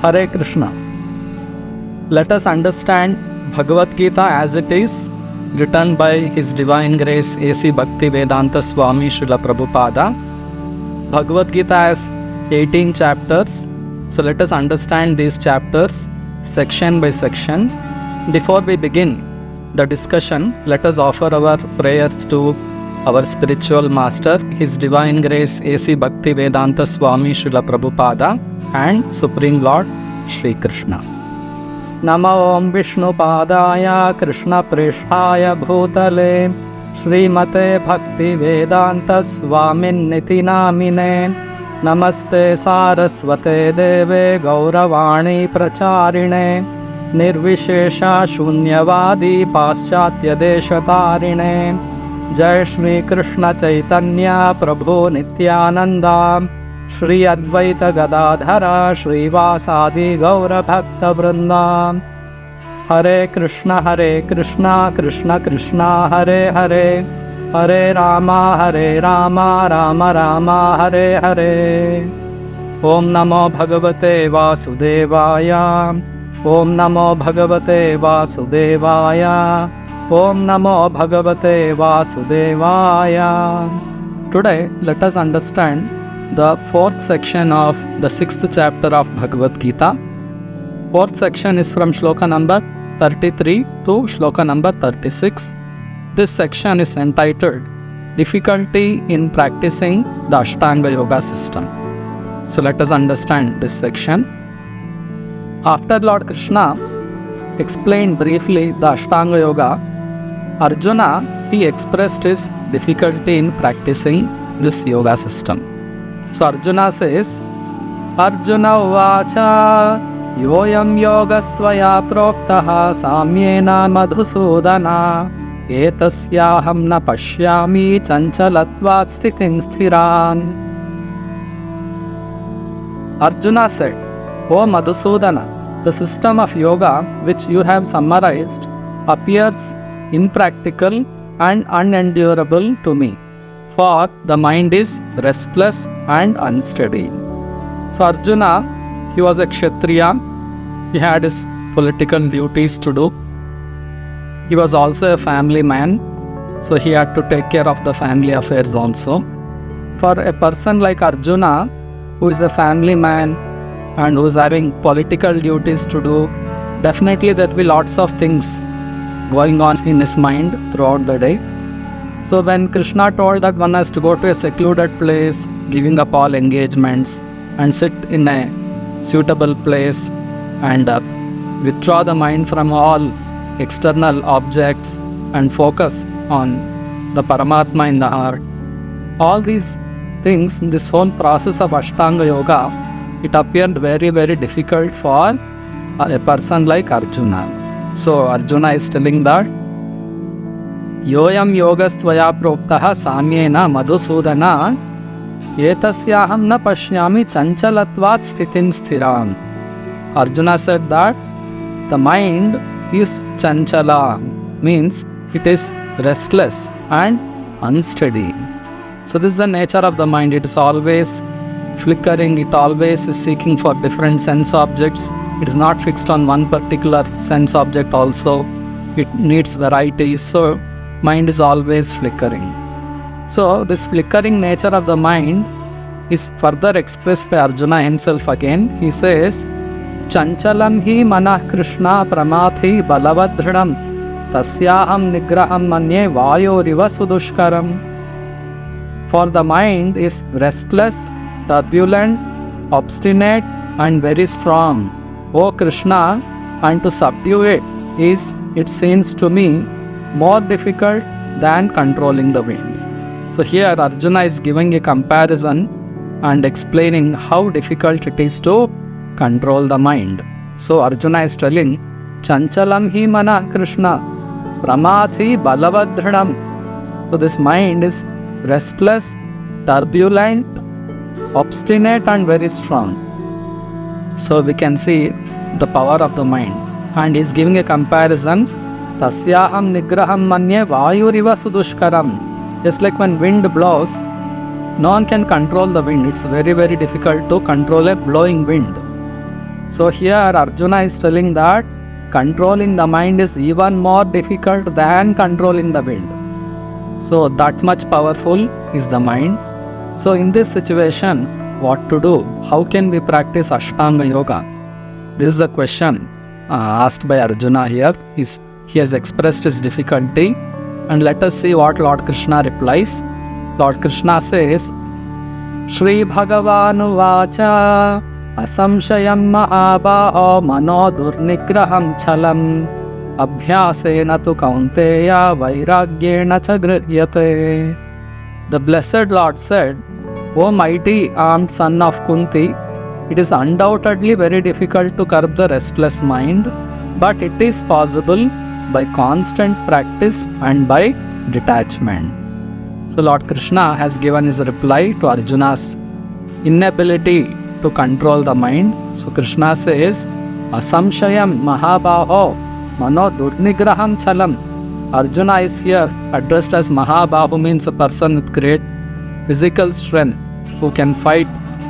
Hare Krishna. Let us understand Bhagavad Gita as it is, written by His Divine Grace A.C. Bhaktivedanta Swami Srila Prabhupada. Bhagavad Gita has 18 chapters. So let us understand these chapters section by section. Before we begin the discussion, let us offer our prayers to our spiritual master, His Divine Grace A.C. Bhaktivedanta Swami Srila Prabhupada and Supreme Lord Shri Krishna. Namo Om Vishnu Padaya Krishna Prishthaya Bhutale Srimate Bhakti Vedanta Swamin Niti Namine Namaste Saraswate Deve Gauravani Pracharine Nirvishesha Shunyavadi Paschatya Deshatarine Jai Shri Krishna Chaitanya Prabhu Nityananda Shri Advaita Gadadhara Shri Vasadi Gaura Bhakta Vrinda Hare Krishna Krishna Krishna Hare Hare Hare Rama Rama Rama Hare Hare Om Namo Bhagavate Vasudevaya Om Namo Bhagavate Vasudevaya Om Namo Bhagavate Vasudevaya. Today, let us understand the fourth section of the sixth chapter of Bhagavad Gita. Fourth section is from Shloka number 33 to Shloka number 36. This section is entitled Difficulty in Practicing the Ashtanga Yoga System. So let us understand this section. After Lord Krishna explained briefly the Ashtanga Yoga, Arjuna, he expressed his difficulty in practicing this yoga system. So Arjuna says, Arjuna uvacha yoyam yogastvaya proktaha samyena madhusudana etasyaham na pashyami chanchalatvat sthitim sthiran. Arjuna said, O Madhusudana, the system of yoga which you have summarized appears impractical and unendurable to me, for the mind is restless and unsteady. So Arjuna, he was a Kshatriya, he had his political duties to do. He was also a family man, so he had to take care of the family affairs also. For a person like Arjuna, who is a family man and who is having political duties to do, definitely there will be lots of things going on in his mind throughout the day. So when Krishna told that one has to go to a secluded place, giving up all engagements and sit in a suitable place and withdraw the mind from all external objects and focus on the Paramatma in the heart, all these things, this whole process of Ashtanga Yoga, it appeared very, very difficult for a person like Arjuna. So Arjuna is telling that Yoyam yogastvaya proktaha samyena madhusudana etasyaham na pashyami chanchalatvat sthitim sthiram. Arjuna said that the mind is chanchala, means it is restless and unsteady. So this is the nature of the mind. It is always flickering, it always is seeking for different sense objects. It is not fixed on one particular sense object also. It needs variety. So mind is always flickering. So this flickering nature of the mind is further expressed by Arjuna himself again. He says, Chanchalam hi manah Krishna pramathi balavadhridam tasyaham nigraham manye vayoriva sudushkaram. For the mind is restless, turbulent, obstinate and very strong. O Krishna, and to subdue it is, it seems to me, more difficult than controlling the wind. So here Arjuna is giving a comparison and explaining how difficult it is to control the mind. So Arjuna is telling, Chanchalam hi mana Krishna, pramathi balavadhridam. So this mind is restless, turbulent, obstinate and very strong. So we can see the power of the mind. And he is giving a comparison. Tasyaham nigraham manye vayuriva sudushkaram. Just like when wind blows, no one can control the wind. It's very, very difficult to control a blowing wind. So here Arjuna is telling that controlling the mind is even more difficult than controlling the wind. So that much powerful is the mind. So in this situation, what to do? How can we practice Ashtanga Yoga? This is a question asked by Arjuna here. He has expressed his difficulty, and let us see what Lord Krishna replies. Lord Krishna says, Shri Bhagavanu Vacha Asamshayam Mahabao Mano Durnigraham Chalam Abhyasena tu Kaunteya Vairagyena cha Grihyate. The blessed Lord said, O mighty armed son of Kunti, it is undoubtedly very difficult to curb the restless mind, but it is possible by constant practice and by detachment. So Lord Krishna has given his reply to Arjuna's inability to control the mind. So Krishna says, Asamshayam Mahabaho Mano Durnigraham Chalam. Arjuna is here addressed as Mahabahu, means a person with great physical strength who can fight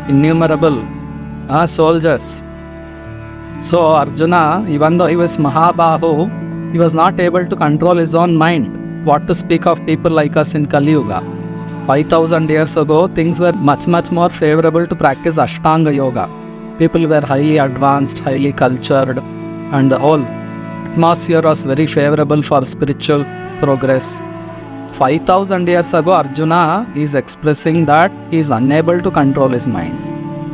innumerable soldiers. So Arjuna, even though he was Mahabahu, he was not able to control his own mind. What to speak of people like us in Kali Yuga? 5000 years ago, things were much more favorable to practice Ashtanga Yoga. People were highly advanced, highly cultured, and the whole atmosphere was very favorable for spiritual progress. 5000 years ago, Arjuna is expressing that he is unable to control his mind.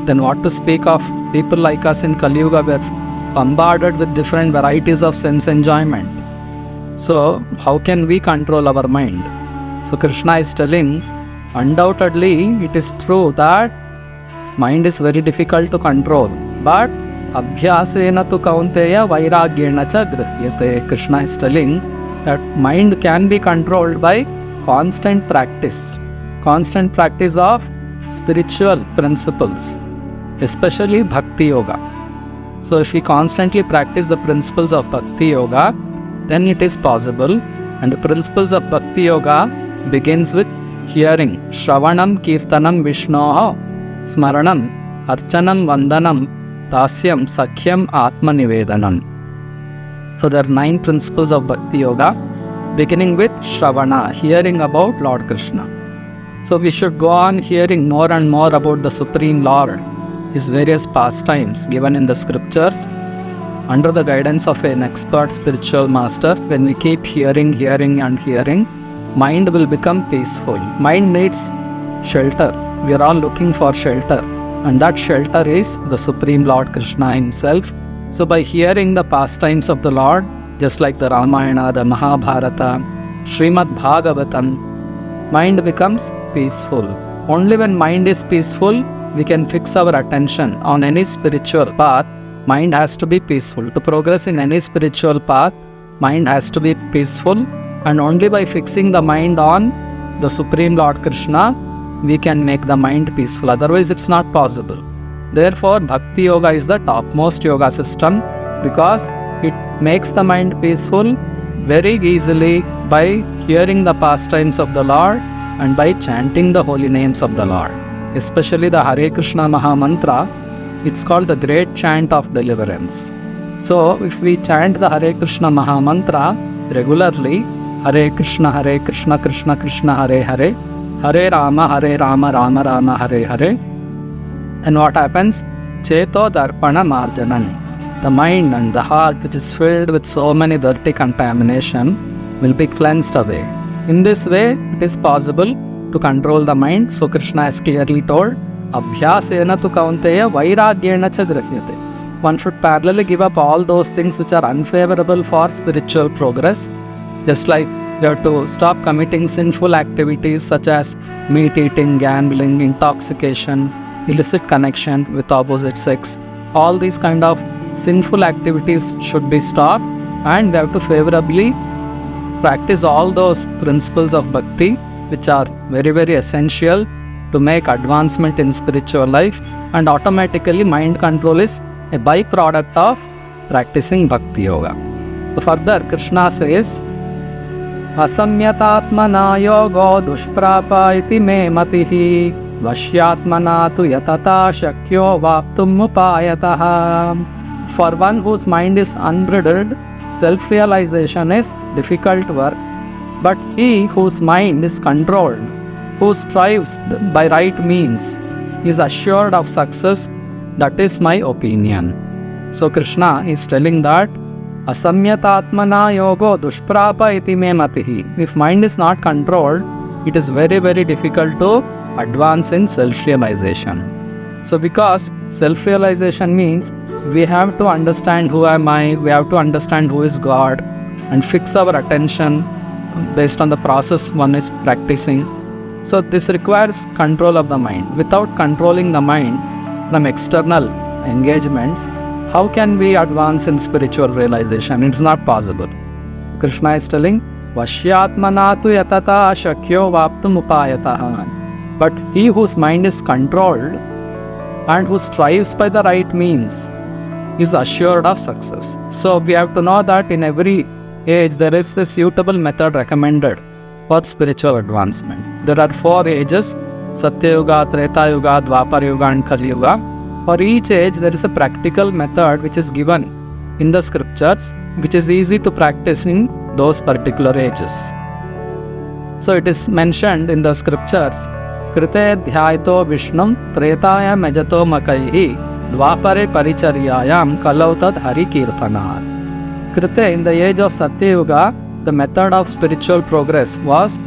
Then what to speak of people like us in Kali Yuga, were bombarded with different varieties of sense enjoyment. So how can we control our mind? So Krishna is telling, undoubtedly it is true that mind is very difficult to control, but Abhyasena tu Kaunteya Vairagyena cha Grihyate. Krishna is telling that mind can be controlled by constant practice of spiritual principles, especially Bhakti Yoga. So if we constantly practice the principles of Bhakti Yoga, then it is possible. And the principles of Bhakti Yoga begins with hearing, Shravanam Kirtanam Vishnoha Smaranam Archanam Vandanam Dasyam Sakhyam Atma Nivedanam. So there are 9 principles of Bhakti Yoga, beginning with Shravana, hearing about Lord Krishna. So we should go on hearing more and more about the Supreme Lord, his various pastimes given in the scriptures, under the guidance of an expert spiritual master. When we keep hearing, mind will become peaceful. Mind needs shelter. We are all looking for shelter, and that shelter is the Supreme Lord Krishna himself. So by hearing the pastimes of the Lord, just like the Ramayana, the Mahabharata, Srimad Bhagavatam, mind becomes peaceful. Only when mind is peaceful, we can fix our attention on any spiritual path. Mind has to be peaceful. To progress in any spiritual path, mind has to be peaceful, and only by fixing the mind on the Supreme Lord Krishna, we can make the mind peaceful. Otherwise, it's not possible. Therefore, Bhakti Yoga is the topmost yoga system, because it makes the mind peaceful very easily by hearing the pastimes of the Lord and by chanting the holy names of the Lord. Especially the Hare Krishna Maha Mantra, it's called the great chant of deliverance. So if we chant the Hare Krishna Maha Mantra regularly, Hare Krishna, Krishna Krishna, Hare Hare, Hare Rama, Rama Rama, Hare Hare. And what happens? Cheto Darpana Marjanan. The mind and the heart, which is filled with so many dirty contamination, will be cleansed away. In this way, it is possible to control the mind. So Krishna has clearly told, Abhyasena tu Kaunteya Vairagyena cha Grihyate. One should parallelly give up all those things which are unfavorable for spiritual progress. Just like you have to stop committing sinful activities such as meat eating, gambling, intoxication, illicit connection with opposite sex. All these kind of sinful activities should be stopped, and we have to favorably practice all those principles of bhakti, which are very essential to make advancement in spiritual life. And automatically mind control is a byproduct of practicing bhakti yoga. So further, Krishna says, Asamyatatmana yogo dushprapa iti me matihi Vashyatmana tu yatata shakyo vaptum upayataha. for one whose mind is unbridled, self-realization is difficult work. But he whose mind is controlled, who strives by right means, is assured of success. That is my opinion. So Krishna is telling that asamyatatmana yogo dushprapa iti me matihi. If mind is not controlled, it is very, very difficult to advance in self-realization. So because self-realization means we have to understand who am I, we have to understand who is God, and fix our attention based on the process one is practicing. So this requires control of the mind. Without controlling the mind from external engagements, how can we advance in spiritual realization? It's not possible. Krishna is telling, Vashyatmanatu yatata shakyo vaptum upayataha. But he whose mind is controlled and who strives by the right means is assured of success. So we have to know that in every age there is a suitable method recommended for spiritual advancement. There are 4 ages: Satya Yuga, Treta Yuga, Dwapar Yuga and Kali Yuga. For each age there is a practical method which is given in the scriptures, which is easy to practice in those particular ages. So it is mentioned in the scriptures, Krite dhyaito Vishnum Tretaya Majato Makaihi Dwapare Paricharyayam Kalautad Hari Kirtanat. Krite, in the age of Satya Yuga, the method of spiritual progress was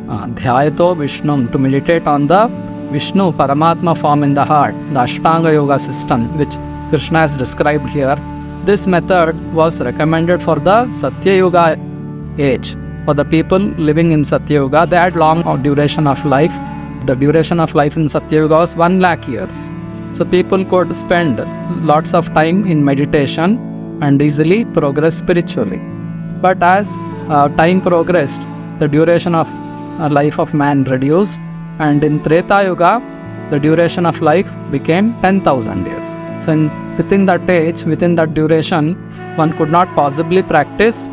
dhyaito Vishnum, to meditate on the Vishnu, Paramatma form in the heart, the Ashtanga Yoga system which Krishna has described here. This method was recommended for the Satya Yuga age. For the people living in Satya Yuga, they had long duration of life. The duration of life in Satya Yuga was 1 lakh years. So people could spend lots of time in meditation and easily progress spiritually. But as time progressed, the duration of life of man reduced, and in Treta Yuga, the duration of life became 10,000 years. So within that age, within that duration, one could not possibly practice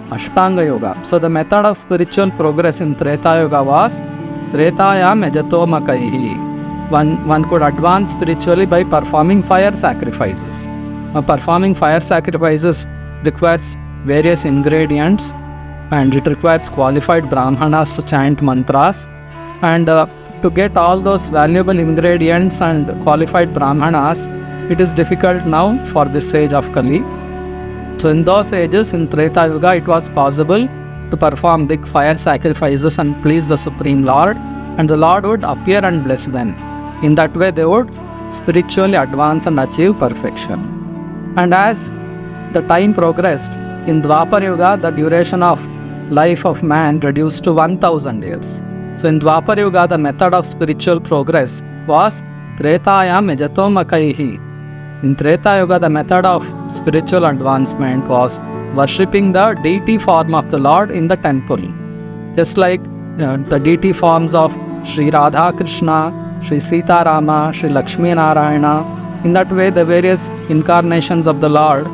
Ashtanga Yoga. So the method of spiritual progress in Treta Yuga was Tretayam Ejato Makaihi. One could advance spiritually by performing fire sacrifices. Performing fire sacrifices requires various ingredients, and it requires qualified brahmanas to chant mantras. And to get all those valuable ingredients and qualified brahmanas, it is difficult now for this age of Kali. So in those ages, in Treta Yuga, it was possible to perform big fire sacrifices and please the Supreme Lord, and the Lord would appear and bless them. In that way, they would spiritually advance and achieve perfection. And as the time progressed, in Dwapar Yuga, the duration of life of man reduced to 1,000 years. So in Dwapar Yuga, the method of spiritual progress was Tretayam Ejato Makaihi. In Treta Yuga, the method of spiritual advancement was worshipping the deity form of the Lord in the temple. Just like the deity forms of Sri Radha Krishna, Sri Sita Rama, Sri Lakshmi Narayana. In that way, the various incarnations of the Lord,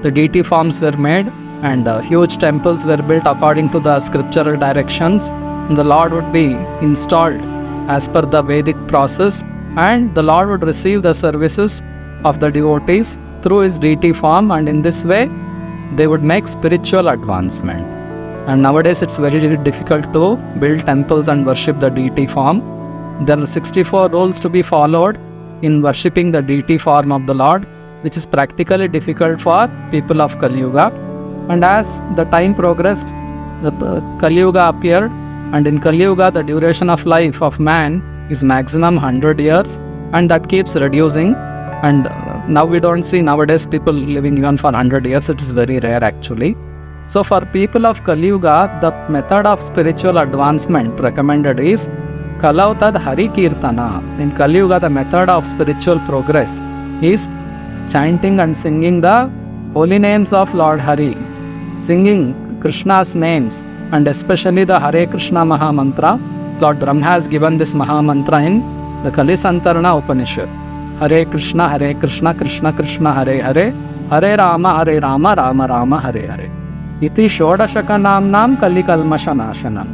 the deity forms were made, and huge temples were built according to the scriptural directions. And the Lord would be installed as per the Vedic process, and the Lord would receive the services of the devotees through his deity form, and in this way they would make spiritual advancement. And nowadays it's very difficult to build temples and worship the deity form. There are 64 rules to be followed in worshipping the deity form of the Lord, which is practically difficult for people of Kali Yuga. And as the time progressed, the Kali Yuga appeared, and in Kali Yuga the duration of life of man is maximum 100 years, and that keeps reducing. And now we don't see nowadays people living even for 100 years. It is very rare actually. So for people of Kali Yuga, the method of spiritual advancement recommended is Kalautad Hari Kirtana. In Kali Yuga, the method of spiritual progress is chanting and singing the holy names of Lord Hari, singing Krishna's names, and especially the Hare Krishna Maha Mantra. Lord Brahma has given this Maha Mantra in the Kalisantarana Upanishad. Hare Krishna, Krishna Krishna, Hare Hare, Hare Rama, Rama Rama, Hare Hare. Iti Shodashaka Namnam Kali Kalmasha Nashanam.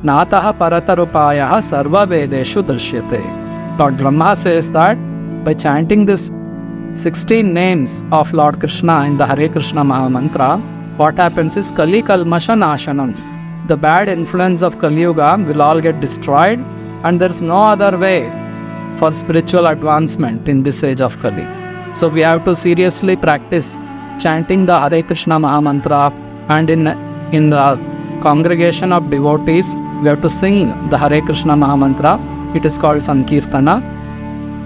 Nataha Paratarupayah Sarva Vedeshu Drishyate. Lord Brahma says that by chanting this 16 names of Lord Krishna in the Hare Krishna Maha Mantra, what happens is Kali Kalmasha Nashanam. The bad influence of Kali Yuga will all get destroyed, and there is no other way for spiritual advancement in this age of Kali. So we have to seriously practice chanting the Hare Krishna Maha Mantra, and in the congregation of devotees, we have to sing the Hare Krishna Maha Mantra. It is called Sankirtana.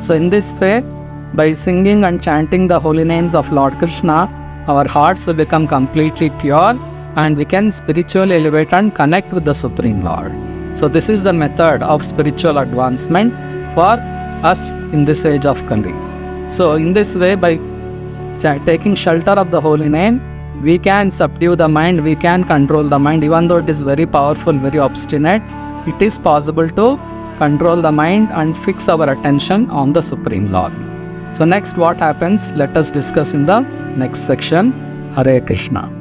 So in this way, by singing and chanting the holy names of Lord Krishna, our hearts will become completely pure, and we can spiritually elevate and connect with the Supreme Lord. So this is the method of spiritual advancement for us in this age of Kali. So in this way, by taking shelter of the holy name, we can subdue the mind, we can control the mind. Even though it is very powerful, very obstinate, it is possible to control the mind and fix our attention on the Supreme Lord. So next what happens, let us discuss in the next section. Hare Krishna.